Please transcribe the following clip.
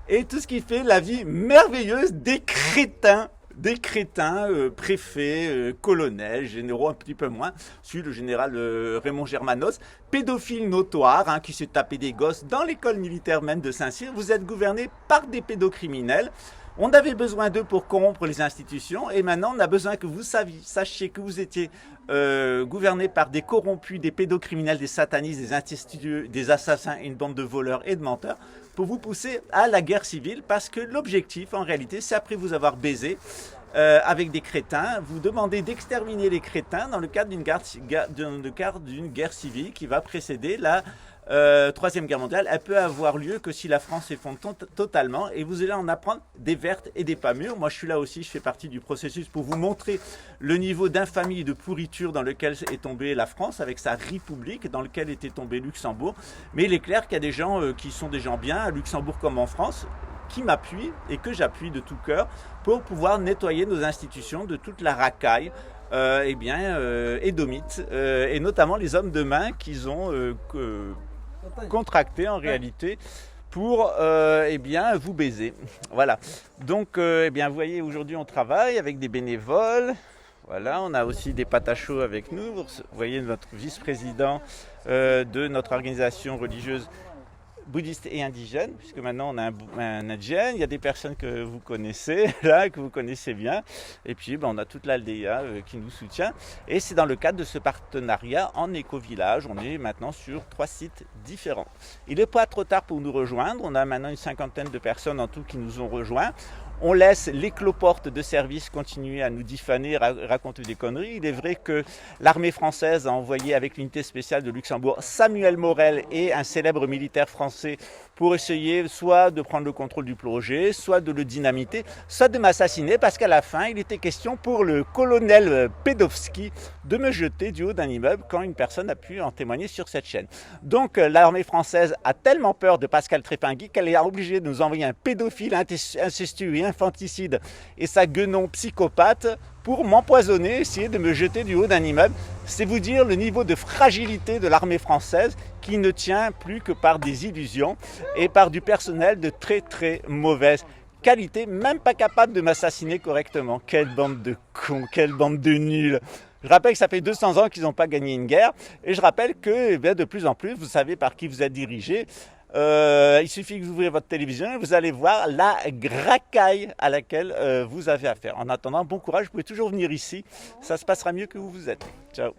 et tout ce qui fait la vie merveilleuse des crétins, préfets, colonels, généraux un petit peu moins. Celui le général Raymond Germanos, pédophile notoire, qui s'est tapé des gosses dans l'école militaire même de Saint-Cyr. Vous êtes gouverné par des pédocriminels. On avait besoin d'eux pour corrompre les institutions et maintenant on a besoin que vous sachiez que vous étiez gouverné par des corrompus, des pédocriminels, des satanistes, des instituts, des assassins, une bande de voleurs et de menteurs pour vous pousser à la guerre civile parce que l'objectif en réalité c'est après vous avoir baisé avec des crétins, vous demandez d'exterminer les crétins dans le cadre d'une guerre civile qui va précéder la Troisième Guerre mondiale. Elle peut avoir lieu que si la France s'effondre totalement et vous allez en apprendre des vertes et des pas mûres. Moi je suis là aussi, je fais partie du processus pour vous montrer le niveau d'infamie et de pourriture dans lequel est tombée la France avec sa république, dans lequel était tombé Luxembourg. Mais il est clair qu'il y a des gens qui sont des gens bien, à Luxembourg comme en France, qui m'appuient et que j'appuie de tout cœur pour pouvoir nettoyer nos institutions de toute la racaille édomite, et notamment les hommes de main qu'ils ont contracté en réalité pour vous baiser. Voilà. Donc vous voyez, aujourd'hui on travaille avec des bénévoles. Voilà, on a aussi des patachos avec nous. Vous voyez notre vice-président de notre organisation religieuse bouddhiste et indigène, puisque maintenant on a un indigène, il y a des personnes que vous connaissez, là, que vous connaissez bien, et puis on a toute l'Aldea qui nous soutient, et c'est dans le cadre de ce partenariat en éco-village, on est maintenant sur 3 sites différents. Il n'est pas trop tard pour nous rejoindre, on a maintenant une 50aine de personnes en tout qui nous ont rejoints. On laisse les cloportes de service continuer à nous diffamer, raconter des conneries. Il est vrai que l'armée française a envoyé avec l'unité spéciale de Luxembourg Samuel Morel et un célèbre militaire français pour essayer soit de prendre le contrôle du projet, soit de le dynamiter, soit de m'assassiner parce qu'à la fin, il était question pour le colonel Pedowski de me jeter du haut d'un immeuble quand une personne a pu en témoigner sur cette chaîne. Donc l'armée française a tellement peur de Pascal Trépingui qu'elle est obligée de nous envoyer un pédophile incestueux et infanticide et sa guenon psychopathe pour m'empoisonner, essayer de me jeter du haut d'un immeuble. C'est vous dire le niveau de fragilité de l'armée française qui ne tient plus que par des illusions et par du personnel de très très mauvaise qualité, même pas capable de m'assassiner correctement. Quelle bande de cons, quelle bande de nuls. Je rappelle que ça fait 200 ans qu'ils n'ont pas gagné une guerre et je rappelle que de plus en plus, vous savez par qui vous êtes dirigé. Il suffit que vous ouvrez votre télévision et vous allez voir la racaille à laquelle vous avez affaire. En attendant, bon courage, vous pouvez toujours venir ici, ça se passera mieux que où vous êtes. Ciao.